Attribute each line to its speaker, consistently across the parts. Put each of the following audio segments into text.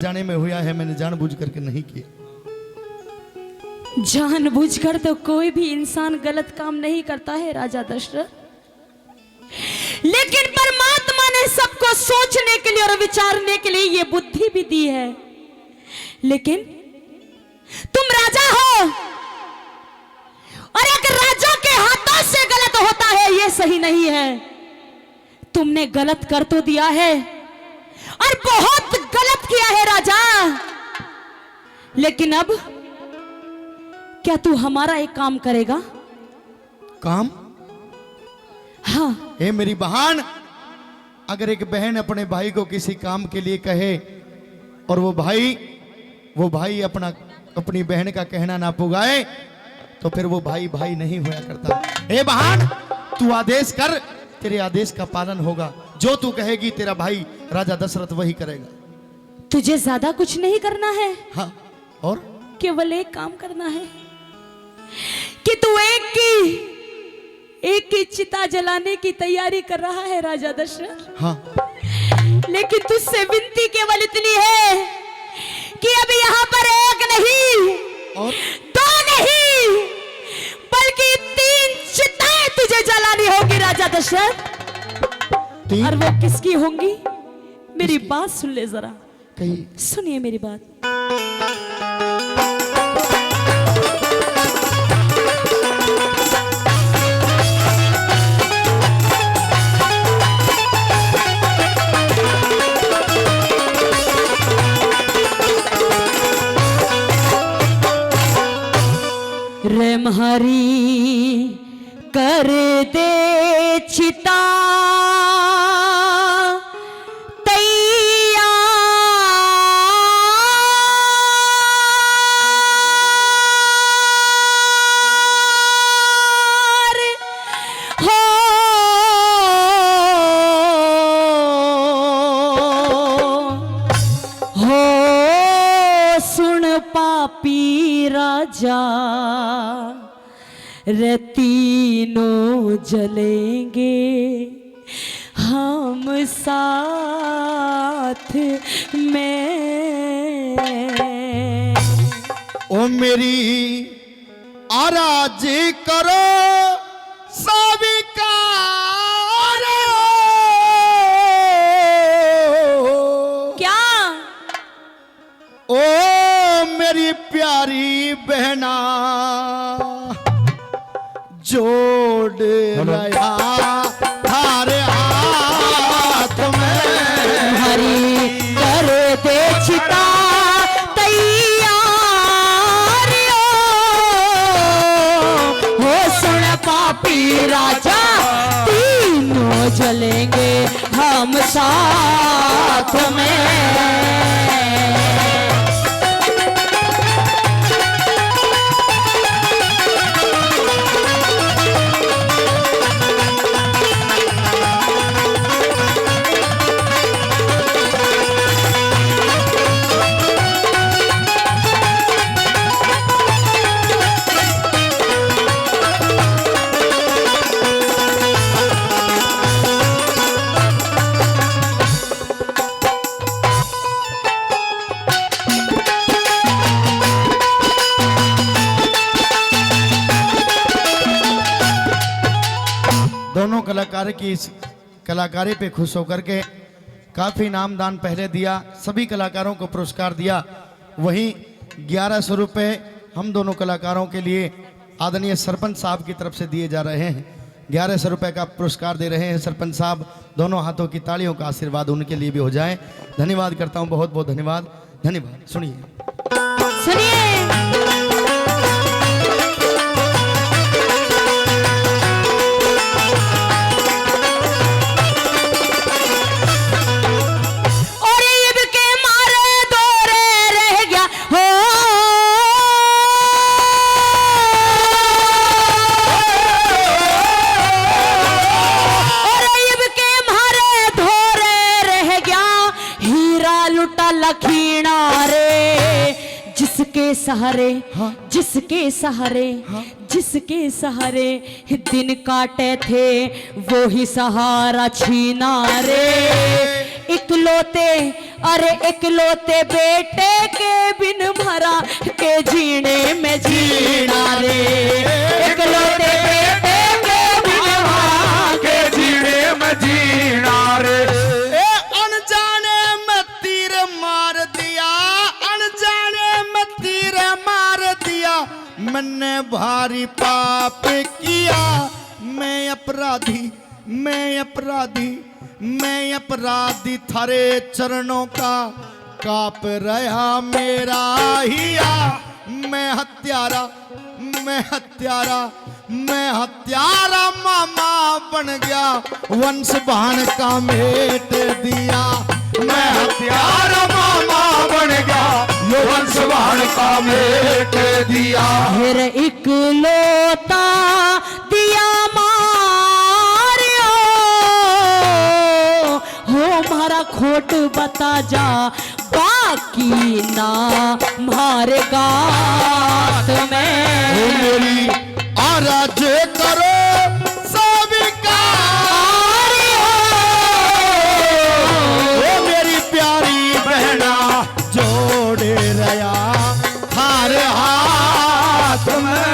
Speaker 1: जाने में हुआ है, मैंने जानबूझ करके नहीं किया।
Speaker 2: जानबूझकर तो कोई भी इंसान गलत काम नहीं करता है राजा दशरथ, लेकिन परमात्मा ने सबको सोचने के लिए और विचारने के लिए ये बुद्धि भी दी है। लेकिन तुम राजा हो और एक राजा के हाथों से गलत होता है ये सही नहीं है। तुमने गलत कर तो दिया है और बहुत गलत किया है राजा, लेकिन अब क्या तू हमारा एक काम करेगा?
Speaker 1: काम?
Speaker 2: हाँ।
Speaker 1: हे मेरी बहन, अगर एक बहन अपने भाई को किसी काम के लिए कहे और वो भाई अपनी बहन का कहना ना पुगाए तो फिर वो भाई भाई नहीं होया करता। हे बहन, तू आदेश कर, तेरे आदेश का पालन होगा। जो तू कहेगी तेरा भाई राजा दशरथ वही करेगा।
Speaker 2: तुझे ज्यादा कुछ नहीं करना है।
Speaker 1: हाँ, और
Speaker 2: केवल एक काम करना है कि तू एक की चिता जलाने की तैयारी कर रहा है राजा दशरथ।
Speaker 1: हाँ,
Speaker 2: लेकिन तुझसे विनती केवल इतनी है कि अभी यहाँ पर एक नहीं
Speaker 1: और
Speaker 2: दो नहीं बल्कि 3 चिताएं तुझे जलानी होगी राजा दशरथ। और वो किसकी होंगी? मेरी बात सुन ले जरा,
Speaker 1: कहीं
Speaker 2: सुनिए मेरी बात। रेमहरी कर दे चिता पापी राजा रे तीनों जलेंगे हम साथ में।
Speaker 1: ओ मेरी आराज करो स्वीकार,
Speaker 2: क्या?
Speaker 1: ओ मेरी प्यारी बहना जोड़ रहा थारे हाथ में,
Speaker 2: हरी कर दे चिता तैयार हो सुन पापी राजा तीनों जलेंगे हम साथ में।
Speaker 1: दोनों कलाकार की इस कलाकारी पे खुश होकर के काफ़ी नामदान पहले दिया, सभी कलाकारों को पुरस्कार दिया। वहीं 1100 रुपये हम दोनों कलाकारों के लिए आदरणीय सरपंच साहब की तरफ से दिए जा रहे हैं। 1100 रुपये का पुरस्कार दे रहे हैं सरपंच साहब। दोनों हाथों की तालियों का आशीर्वाद उनके लिए भी हो जाए। धन्यवाद करता हूँ, बहुत बहुत धन्यवाद। धन्यवाद। सुनिए लखीना रे जिसके सहारे, हाँ? जिसके सहारे दिन काटे थे वो ही सहारा छीना रे।
Speaker 2: इकलौते, अरे इकलौते बेटे के बिन भरा के जीने में जीना रे। इकलौते बेटे के बिन भरा
Speaker 3: के जीने में जीना रे।
Speaker 1: अनजाने में तीर मार दिया, अनजाने में तीर मार दिया, मैंने भारी पाप किया। मैं अपराधी, मैं अपराधी, मैं अपराधी, थारे चरणों का कांप रहा मेरा हिया। मैं हत्यारा, मैं हत्यारा, मैं हत्यारा मामा बन गया, वंश भान का मेट दिया।
Speaker 3: मैं हत्यारा मामा बन गया, यो वंश भान का मेट दिया।
Speaker 2: फिर इकलौता दिया मारियो, हो मारा खोट बता जा, बाकी ना मारेगा तुम्हें।
Speaker 1: मेरी आराज करो स्वीकार, ओ मेरी प्यारी बहना जोड़े रया थार हाथ में।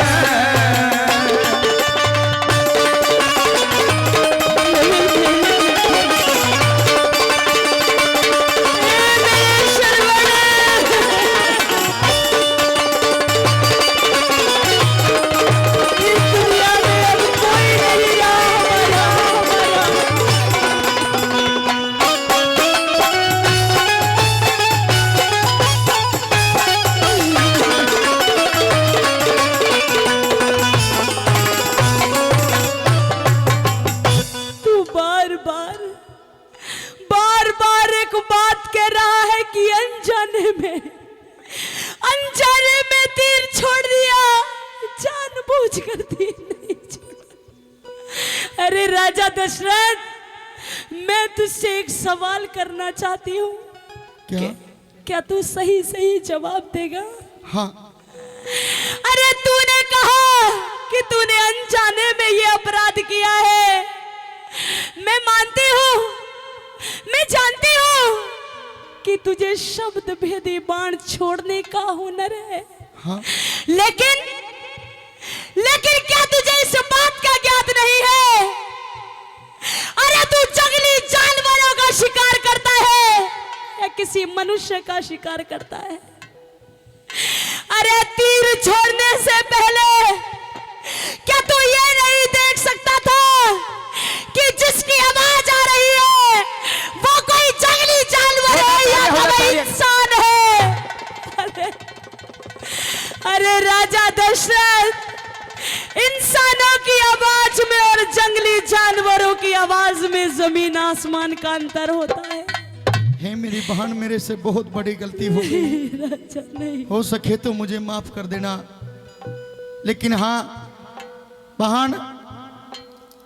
Speaker 2: अनजाने में तीर छोड़ दिया, जानबूझ कर तीर नहीं छोड़ा। अरे राजा दशरथ, मैं तुझसे एक सवाल करना चाहती हूँ। क्या तू सही सही जवाब देगा?
Speaker 1: हाँ।
Speaker 2: अरे तूने कहा कि तूने अनजाने में ये अपराध किया है। मैं मानती हूँ, मैं जानती हूँ कि तुझे शब्द भेदी बाण छोड़ने का हुनर है।
Speaker 1: हाँ।
Speaker 2: लेकिन क्या तुझे इस बात का ज्ञात नहीं है? अरे तू जंगली जानवरों का शिकार करता है या किसी मनुष्य का शिकार करता है? अरे तीर छोड़ने से पहले क्या तू ये नहीं देख सकता था कि जिसकी आवाज आ रही है वो कोई जंगली जानवर है या कोई इंसान है? अरे राजा दशरथ, इंसानों की आवाज में और जंगली जानवरों की आवाज में जमीन आसमान का अंतर होता है।
Speaker 1: हे मेरी बहन, मेरे से बहुत बड़ी गलती हो गई।
Speaker 2: राजा नहीं।
Speaker 1: हो सके तो मुझे माफ कर देना, लेकिन हाँ बहन,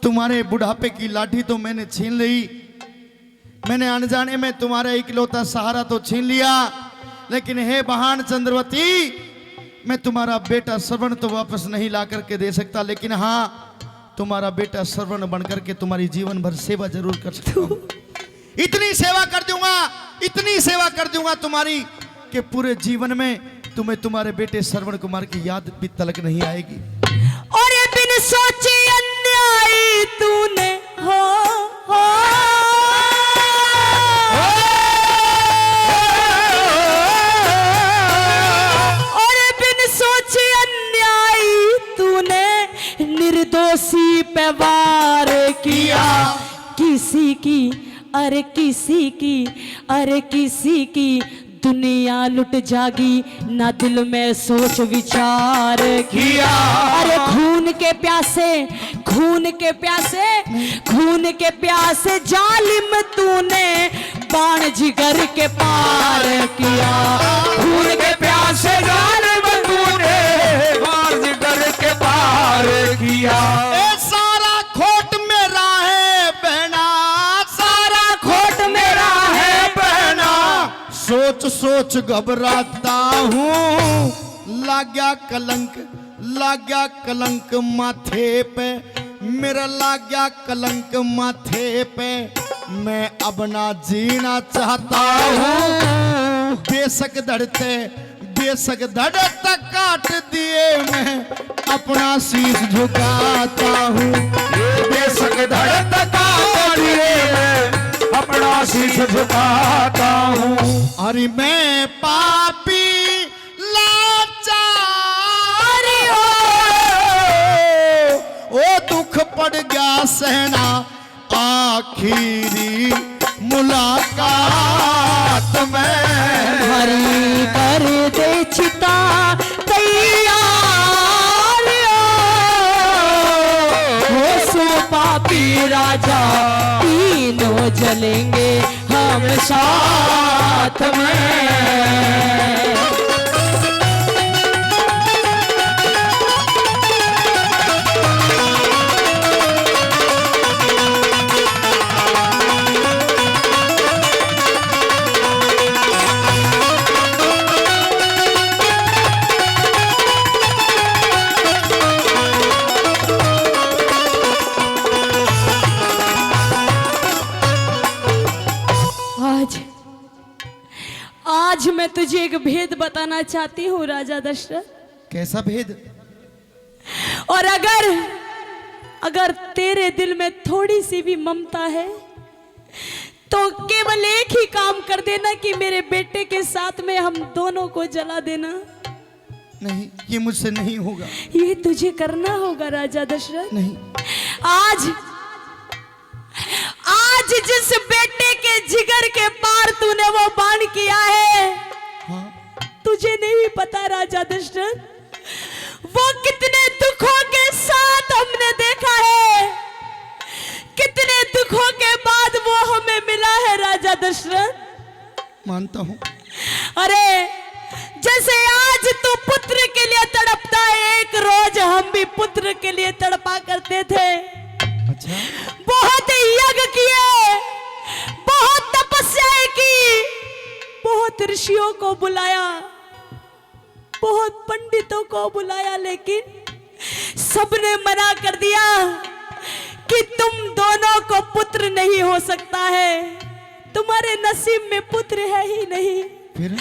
Speaker 1: तुम्हारे बुढ़ापे की लाठी तो मैंने छीन ली। मैंने अनजाने में तुम्हारा इकलौता सहारा तो छीन लिया, लेकिन हे बहन चंद्रवती, मैं तुम्हारा बेटा श्रवण तो वापस नहीं ला करके दे सकता, लेकिन हाँ तुम्हारा बेटा श्रवण बनकर के तुम्हारी जीवन भर सेवा जरूर कर सकता हूं। इतनी सेवा कर दूंगा, इतनी सेवा कर दूंगा तुम्हारी कि पूरे जीवन में तुम्हें तुम्हारे बेटे श्रवण कुमार की याद भी तलक नहीं आएगी।
Speaker 2: और ये बिन सोचे अन्यायी तूने हो और बिन सोचे अन्यायी तूने निर्दोषी पे वार किया। किसी की अरे किसी की अरे किसी की दुनिया लुट जागी, ना दिल में सोच विचार किया। अरे खून के प्यासे, खून के प्यासे, खून के प्यासे जालिम तूने बाण जिगर के पार किया।
Speaker 3: खून के प्यासे जालिम तूने बाण जिगर के पार किया।
Speaker 1: ए सारा खोट मेरा है बहना, सारा खोट मेरा है बहना। सोच सोच घबराता हूँ, लग गया कलंक, लग गया कलंक माथे पे, मेरा लग गया कलंक माथे पे। मैं अब ना जीना चाहता हूँ। बेशक धड़ तक काट दिए मैं अपना शीश झुकाता हूँ।
Speaker 3: बेशक धड़ तक काट दिए मैं अपना शीश झुकाता हूँ।
Speaker 1: अरे मैं पापी लाचार ओ दुख पड़ गया सहना आखिरी मुलाकात में।
Speaker 2: हरी कर दे चिता तैयार हो सो पापी राजा तीनों जलेंगे हम साथ में। आज मैं तुझे एक भेद बताना चाहती हूँ राजा दशरथ।
Speaker 1: कैसा भेद?
Speaker 2: और अगर तेरे दिल में थोड़ी सी भी ममता है तो केवल एक ही काम कर देना कि मेरे बेटे के साथ में हम दोनों को जला देना।
Speaker 1: नहीं, ये मुझसे नहीं होगा।
Speaker 2: ये तुझे करना होगा राजा दशरथ।
Speaker 1: नहीं,
Speaker 2: आज जिस बेटे के जिगर के पार तूने वो बाण किया है,
Speaker 1: हाँ,
Speaker 2: तुझे नहीं पता राजा दशरथ, वो कितने दुखों के साथ हमने देखा है, कितने दुखों के बाद वो हमें मिला है राजा दशरथ।
Speaker 1: मानता हूँ।
Speaker 2: अरे जैसे आज तू पुत्र के लिए तड़पता है, एक रोज हम भी पुत्र के लिए तड़पा करते थे।
Speaker 1: अच्छा,
Speaker 2: बहुत यज्ञ किए, बहुत तपस्याएं की, बहुत ऋषियों को बुलाया, बहुत पंडितों को बुलाया, लेकिन सबने मना कर दिया कि तुम दोनों को पुत्र नहीं हो सकता है, तुम्हारे नसीब में पुत्र है ही नहीं।
Speaker 1: फिर?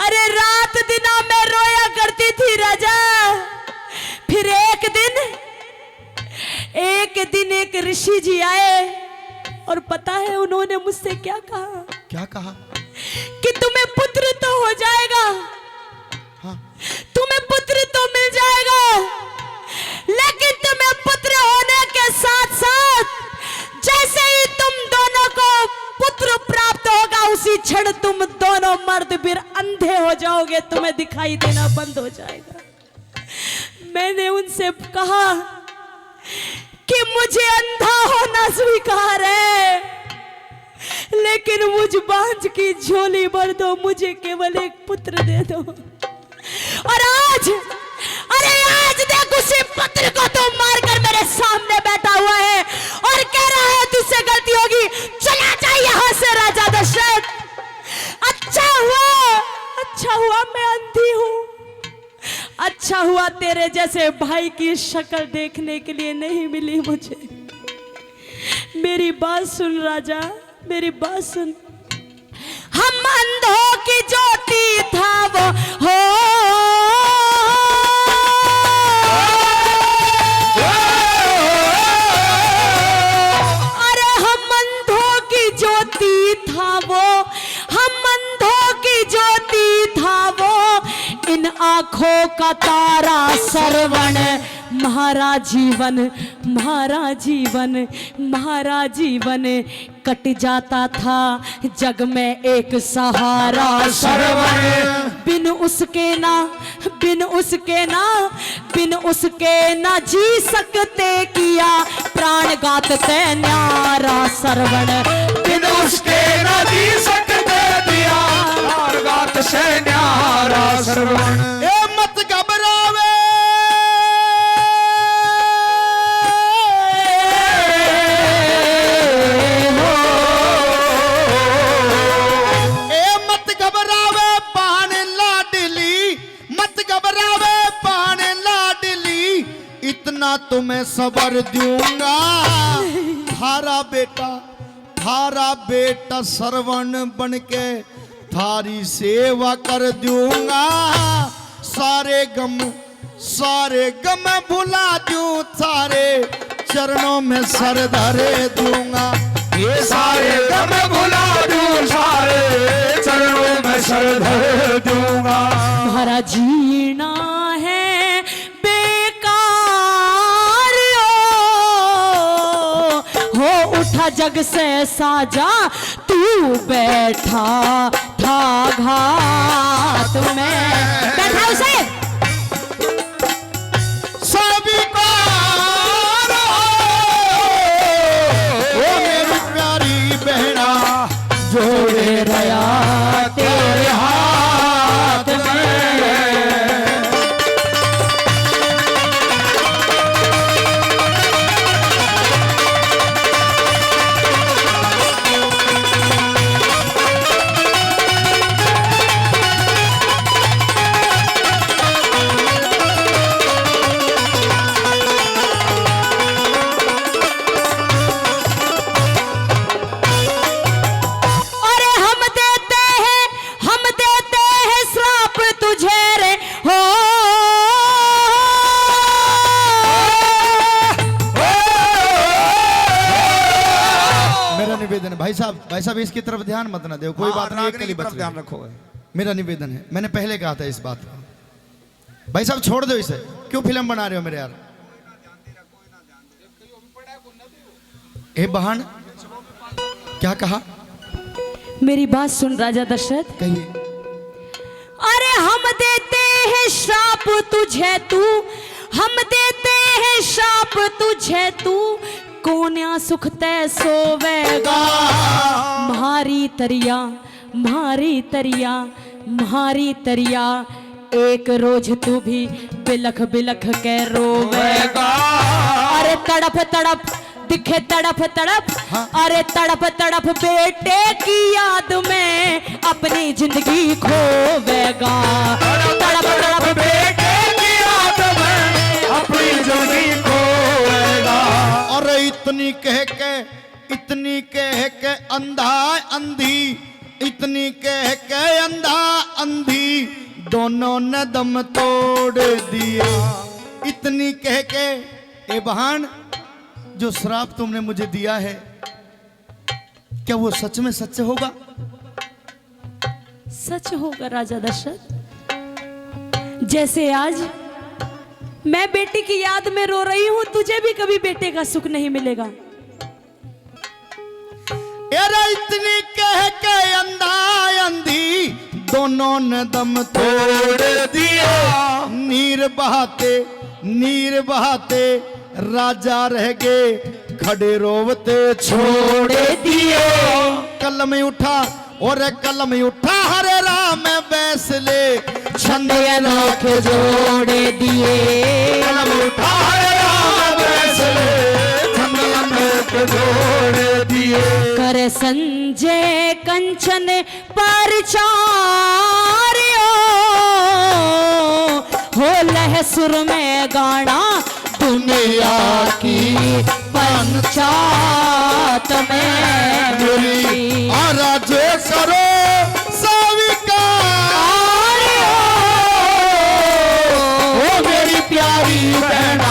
Speaker 2: अरे रात दिना मैं रोया करती थी राजा। फिर एक दिन एक ऋषि जी आए और पता है उन्होंने मुझसे क्या कहा?
Speaker 1: क्या कहा?
Speaker 2: कि तुम्हें पुत्र तो हो जाएगा,
Speaker 1: हाँ,
Speaker 2: तुम्हें पुत्र तो मिल जाएगा, लेकिन तुम्हें पुत्र होने के साथ साथ जैसे ही तुम दोनों को पुत्र प्राप्त होगा उसी क्षण तुम दोनों मर्द फिर अंधे हो जाओगे, तुम्हें दिखाई देना बंद हो जाएगा। मैंने उनसे कहा कि मुझे अंधा होना स्वीकार है, लेकिन मुझ बांझ की झोली भर दो, मुझे केवल एक पुत्र दे दो। और आज देख उसी पुत्र को तो मारकर मेरे सामने बैठा हुआ है और कह रहा है तुझसे गलती होगी, चला जा यहाँ से राजा दशरथ। अच्छा हुआ मैं अंधी हूँ, अच्छा हुआ तेरे जैसे भाई की शक्ल देखने के लिए नहीं मिली मुझे। मेरी बात सुन राजा, मेरी बात सुन। हम अंधों की ज्योति था वो हो, अरे हम अंधों की ज्योति था वो, हम अंधों की ज्योति था वो, इन आंखों का तारा सरवण, महारा जीवन कट जाता था जग में एक सहारा सरवण। बिन उसके ना जी सकते किया प्राणघात ते न्यारा सरवण।
Speaker 3: बिन उसके न जी सकते दिया प्राणघात से न्यारा सरवण।
Speaker 1: ए मत घबरावे, इतना तुम्हें सबर दूंगा। थारा थारा बेटा श्रवण बन के थारी सेवा कर दूंगा, सारे गम भुला दूं, सारे चरणों में सर धरे दूंगा।
Speaker 3: ये सारे गम भुला दूं, सारे चरणों में सर धर दूंगा।
Speaker 2: तुम्हारा जीना है बेकार हो उठा जग से साजा, तू बैठा था घाट में। बैठा उसे
Speaker 3: जोड़े रया तेरे हाथ में।
Speaker 1: भाई साहब इसकी तरफ ध्यान मत ना दो, कोई बात नहीं, एक कली बच
Speaker 3: ध्यान रखो।
Speaker 1: मेरा निवेदन है, मैंने पहले कहा था इस बात को। भाई साहब छोड़ दो इसे, क्यों फिल्म बना रहे हो मेरे यार? ए बहन क्या कहा?
Speaker 2: मेरी बात सुन राजा दशरथ।
Speaker 1: कहिए।
Speaker 2: अरे हम देते हैं श्राप तुझे तू, हम देते हैं श्राप तुझे तू, कोन्या सुख तय सोवेगा। म्हारी तरिया म्हारी तरिया म्हारी तरिया, एक रोज तू भी बिलख बिलख के रोवेगा। अरे तड़प तड़प दिखे तड़प तड़प,
Speaker 1: हाँ?
Speaker 2: अरे तड़प तड़प बेटे की याद में अपनी जिंदगी खोवेगा। तड़प तड़प बेटे की याद में
Speaker 3: अपनी जिंदगी खोएगा।
Speaker 1: और इतनी कह के अंधा अंधी, इतनी कह के अंधा अंधी, दोनों ने दम तोड़ दिया। इतनी कह के ए बहन, जो श्राप तुमने मुझे दिया है क्या वो सच में सच होगा?
Speaker 2: सच होगा राजा दशरथ। जैसे आज मैं बेटी की याद में रो रही हूं, तुझे भी कभी बेटे का सुख नहीं मिलेगा।
Speaker 1: अरे इतनी कह के अंधा अंधी, दोनों ने दम तोड़ दिया। नीर बहाते राजा रह गए, खड़े रोवते छोड़ दिए। कलम उठा और कलम उठा, हरे राम बैस ले, छंदे नाख जोड़ दिए। कलम उठा हरे राम बैस ले, छंदे नाख जोड़ दिए।
Speaker 2: कर संजय कंचन परचार्यो, हो लहसुर में गाना दुनिया की पंचायत में।
Speaker 1: मेरी आराजे करो स्वीकार, ओ मेरी प्यारी बहना